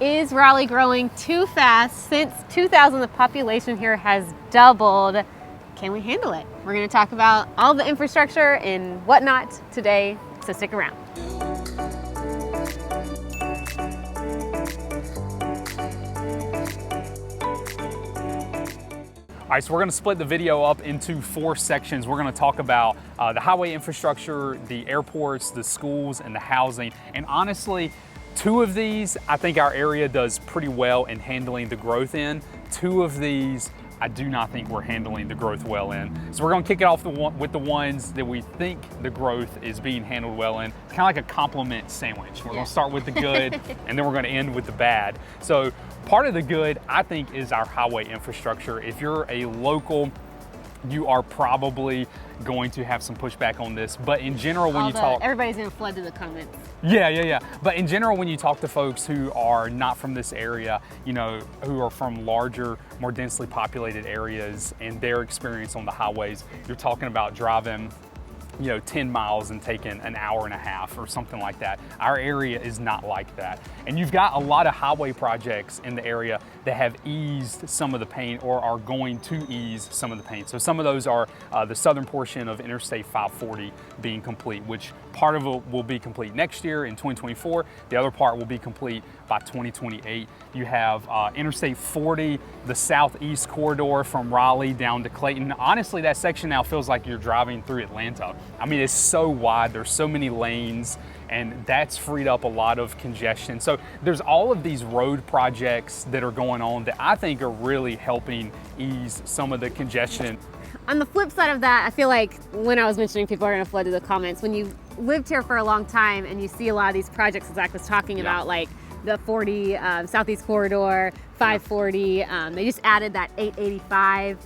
Is Raleigh growing too fast? Since 2000, the population here has doubled. Can we handle it? We're going to talk about all the infrastructure and whatnot today, so stick around. All right, so we're going to split the video up into 4 sections. We're going to talk about the highway infrastructure, the airports, the schools, and the housing. And honestly, 2 of these, I think our area does pretty well in handling the growth in. 2 of these, I do not think we're handling the growth well in. So we're going to kick it off with the ones that we think the growth is being handled well in. It's kind of like a compliment sandwich. We're going to start with the good, and then we're going to end with the bad. So part of the good, I think, is our highway infrastructure. If you're a local, you are probably going to have some pushback on this, but in general, when you talk, everybody's gonna flood to the comments. Yeah. But in general, when you talk to folks who are not from this area, you know, who are from larger, more densely populated areas, and their experience on the highways, you're talking about driving, 10 miles and taking an hour and a half or something like that. Our area is not like that. And you've got a lot of highway projects in the area that have eased some of the pain or are going to ease some of the pain. So some of those are the southern portion of Interstate 540 being complete, which part of it will be complete next year in 2024. The other part will be complete by 2028. You have Interstate 40, the southeast corridor from Raleigh down to Clayton. Honestly, that section now feels like you're driving through Atlanta. I mean, it's so wide, there's so many lanes, and that's freed up a lot of congestion. So there's all of these road projects that are going on that I think are really helping ease some of the congestion. On the flip side of that, I feel like when I was mentioning people are gonna flood to the comments, when you've lived here for a long time and you see a lot of these projects that Zach was talking about, like the 40 Southeast Corridor, 540, they just added that 885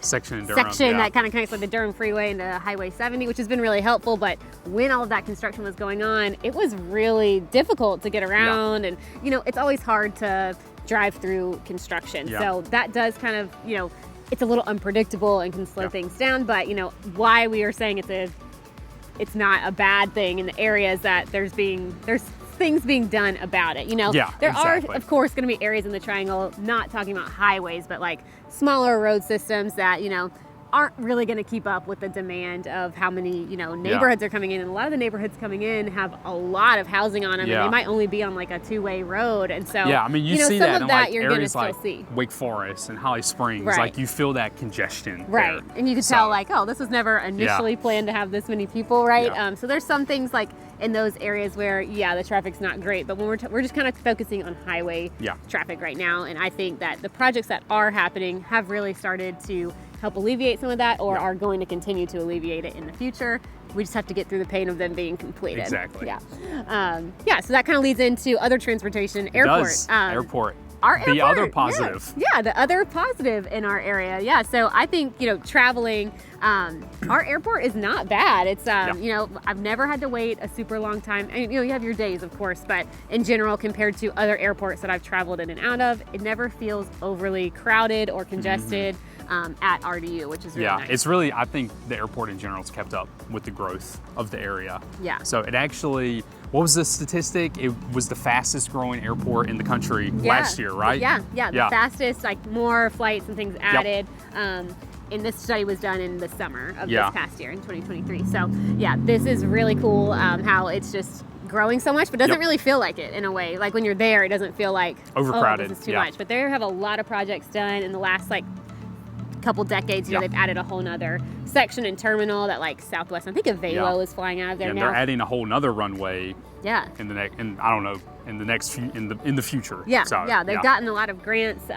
section in Durham, that kind of connects like the Durham Freeway into Highway 70, which has been really helpful. But when all of that construction was going on, it was really difficult to get around, and it's always hard to drive through construction. So that does kind of, it's a little unpredictable and can slow things down. But why we are saying it's not a bad thing in the area is that there's things being done about it. There are, of course, going to be areas in the triangle, not talking about highways, but like smaller road systems that, aren't really going to keep up with the demand of how many, neighborhoods are coming in. And a lot of the neighborhoods coming in have a lot of housing on them, and they might only be on like a 2-way road. And so, you see some that of in that like you're going to areas still like see. Wake Forest and Holly Springs, like you feel that congestion. Right. There. And you can tell like, oh, this was never initially planned to have this many people, right? So there's some things like in those areas where, the traffic's not great, but when we're just kind of focusing on highway traffic right now. And I think that the projects that are happening have really started to help alleviate some of that, or are going to continue to alleviate it in the future. We just have to get through the pain of them being completed. Exactly. So that kind of leads into other transportation, airport. Airport. Our airport, the other positive. The other positive in our area. So I think, traveling, our airport is not bad. It's, I've never had to wait a super long time. And, you have your days, of course, but in general, compared to other airports that I've traveled in and out of, it never feels overly crowded or congested at RDU, which is really nice. It's really, I think the airport in general has kept up with the growth of the area. So it actually, what was the statistic? It was the fastest growing airport in the country last year, right? The fastest, like more flights and things added. And this study was done in the summer of this past year in 2023. So this is really cool how it's just growing so much, but doesn't really feel like it in a way. Like when you're there, it doesn't feel like overcrowded. This is too much. But they have a lot of projects done in the last couple decades. They've added a whole nother section and terminal that like Southwest, I think Avelo is flying out of there now. They're adding a whole nother runway in the next, and I don't know, in the future. They've gotten a lot of grants,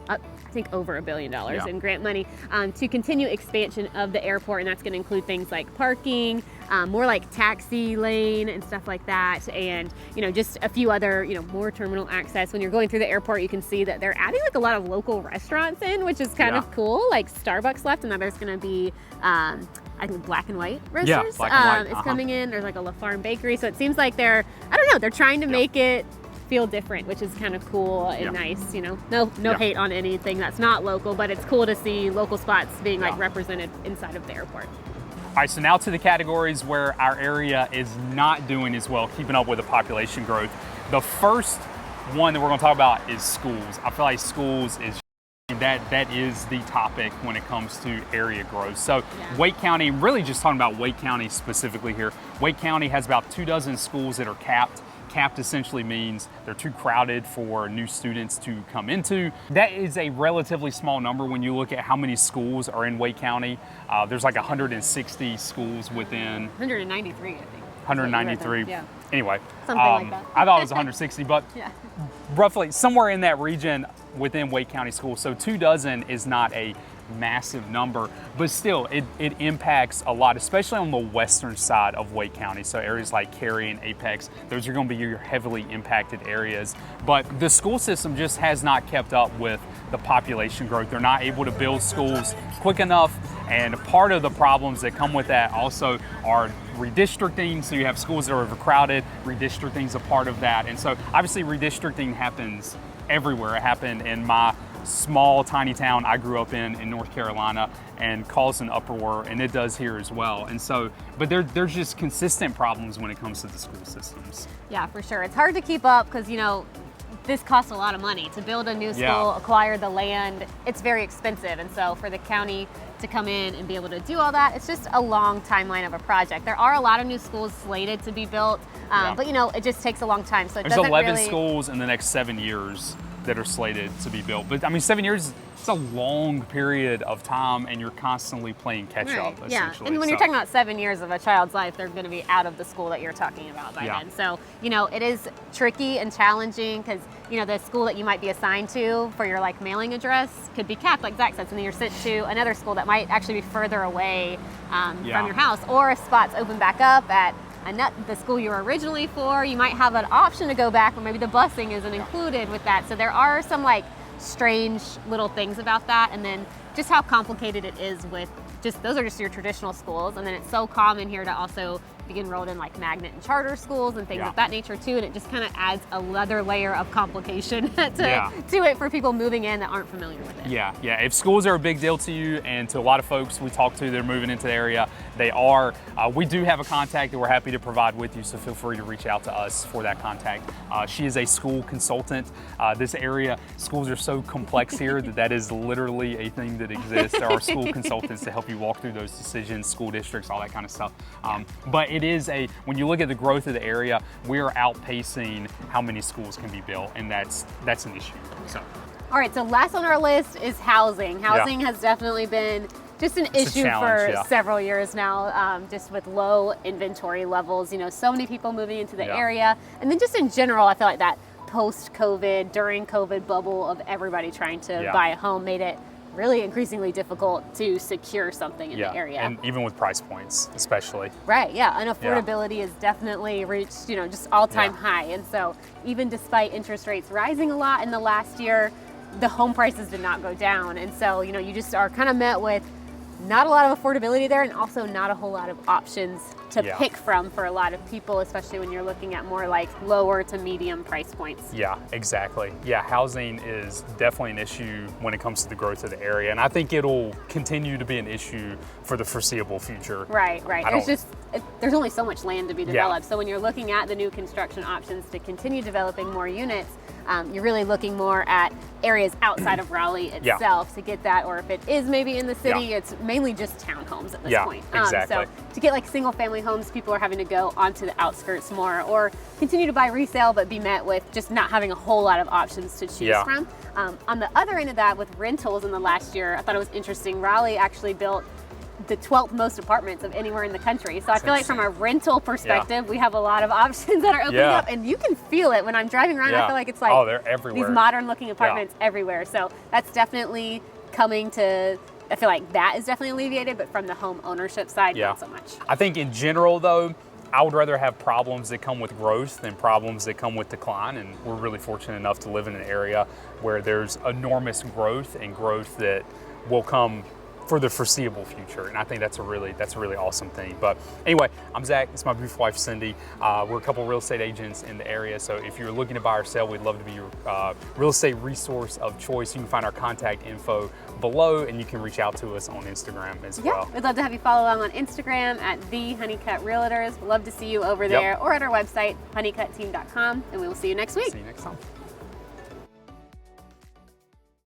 I think over $1 billion in grant money to continue expansion of the airport, and that's going to include things like parking, more like taxi lane and stuff like that, and just a few other more terminal access. When you're going through the airport, you can see that they're adding like a lot of local restaurants in, which is kind of cool. Like Starbucks left, and now there's going to be I think Black and White Roasters. Black and White. It's coming in. There's like a La Farm Bakery, so it seems like they're trying to make it feel different, which is kind of cool and nice. No hate on anything that's not local, but it's cool to see local spots being like represented inside of the airport. All right, so now to the categories where our area is not doing as well, keeping up with the population growth. The first one that we're going to talk about is schools. I feel like schools is that is the topic when it comes to area growth. So Wake County, really just talking about Wake County specifically here. Wake County has about 24 schools that are capped. Capped essentially means they're too crowded for new students to come into. That is a relatively small number when you look at how many schools are in Wake County. There's like 160 schools within. 193, I think. 193. Yeah. Anyway, Something like that. I thought it was 160, but Yeah. roughly somewhere in that region within Wake County schools. So 24 is not a massive number, but still it impacts a lot, especially on the western side of Wake County. So areas like Cary and Apex, those are going to be your heavily impacted areas. But the school system just has not kept up with the population growth. They're not able to build schools quick enough. And part of the problems that come with that also are redistricting. So you have schools that are overcrowded, redistricting is a part of that. And so obviously redistricting happens everywhere. It happened in my small, tiny town I grew up in North Carolina, and caused an uproar, and it does here as well. And so, but there's just consistent problems when it comes to the school systems. Yeah, for sure. It's hard to keep up because, you know, this costs a lot of money to build a new school, acquire the land. It's very expensive. And so for the county to come in and be able to do all that, it's just a long timeline of a project. There are a lot of new schools slated to be built, but, you know, it just takes a long time. So there's 11 schools in the next 7 years that are slated to be built. But I mean, 7 years, it's a long period of time, and you're constantly playing catch up, essentially. Yeah, and when you're talking about 7 years of a child's life, they're going to be out of the school that you're talking about by then. So, you know, it is tricky and challenging because, you know, the school that you might be assigned to for your like mailing address could be capped, like Zach said, and then you're sent to another school that might actually be further away from your house, or if spots open back up at the school you were originally for, you might have an option to go back, or maybe the busing isn't included with that. So there are some like strange little things about that, and then just how complicated it is with just, those are just your traditional schools, and then it's so common here to also be enrolled in like magnet and charter schools and things of that nature too, and it just kind of adds another layer of complication to it for people moving in that aren't familiar with it. Yeah. If schools are a big deal to you, and to a lot of folks we talk to that are moving into the area, they are. We do have a contact that we're happy to provide with you, so feel free to reach out to us for that contact. She is a school consultant. This area, schools are so complex here that is literally a thing that exists. There are school consultants to help you walk through those decisions, school districts, all that kind of stuff. But it is when you look at the growth of the area, we are outpacing how many schools can be built, and that's an issue. So. All right, so last on our list is housing. Housing has definitely been just an issue for several years now, just with low inventory levels. You know, so many people moving into the area, and then just in general, I feel like that post-COVID, during COVID bubble of everybody trying to buy a home made it really increasingly difficult to secure something in the area. And even with price points, especially. Right, and affordability has definitely reached, you know, just all-time high. And so even despite interest rates rising a lot in the last year, the home prices did not go down. And so, you know, you just are kind of met with not a lot of affordability there, and also not a whole lot of options to pick from for a lot of people, especially when you're looking at more like lower to medium price points. Yeah, exactly. Yeah, housing is definitely an issue when it comes to the growth of the area, and I think it'll continue to be an issue for the foreseeable future. Right. There's only so much land to be developed. So when you're looking at the new construction options to continue developing more units, you're really looking more at areas outside of Raleigh itself to get that, or if it is maybe in the city, it's mainly just townhomes at this point. Exactly. So to get like single family homes, people are having to go onto the outskirts more, or continue to buy resale but be met with just not having a whole lot of options to choose from. On the other end of that, with rentals in the last year, I thought it was interesting. Raleigh actually built the 12th most apartments of anywhere in the country. So I feel like from a rental perspective, we have a lot of options that are opening up, and you can feel it when I'm driving around. I feel like it's like they're everywhere. These modern looking apartments everywhere. So that's definitely coming to, I feel like that is definitely alleviated, but from the home ownership side, not so much. I think in general though, I would rather have problems that come with growth than problems that come with decline, and we're really fortunate enough to live in an area where there's enormous growth, and growth that will come for the foreseeable future, and I think that's a really awesome thing. But anyway, I'm Zach. It's my beautiful wife Cindy. We're a couple of real estate agents in the area, so if you're looking to buy or sell, we'd love to be your real estate resource of choice. You can find our contact info below, and you can reach out to us on Instagram as well. We'd love to have you follow along on Instagram at the Honeycutt Realtors. We'd love to see you over there, or at our website honeycutteam.com, and we will see you next week. See you next time.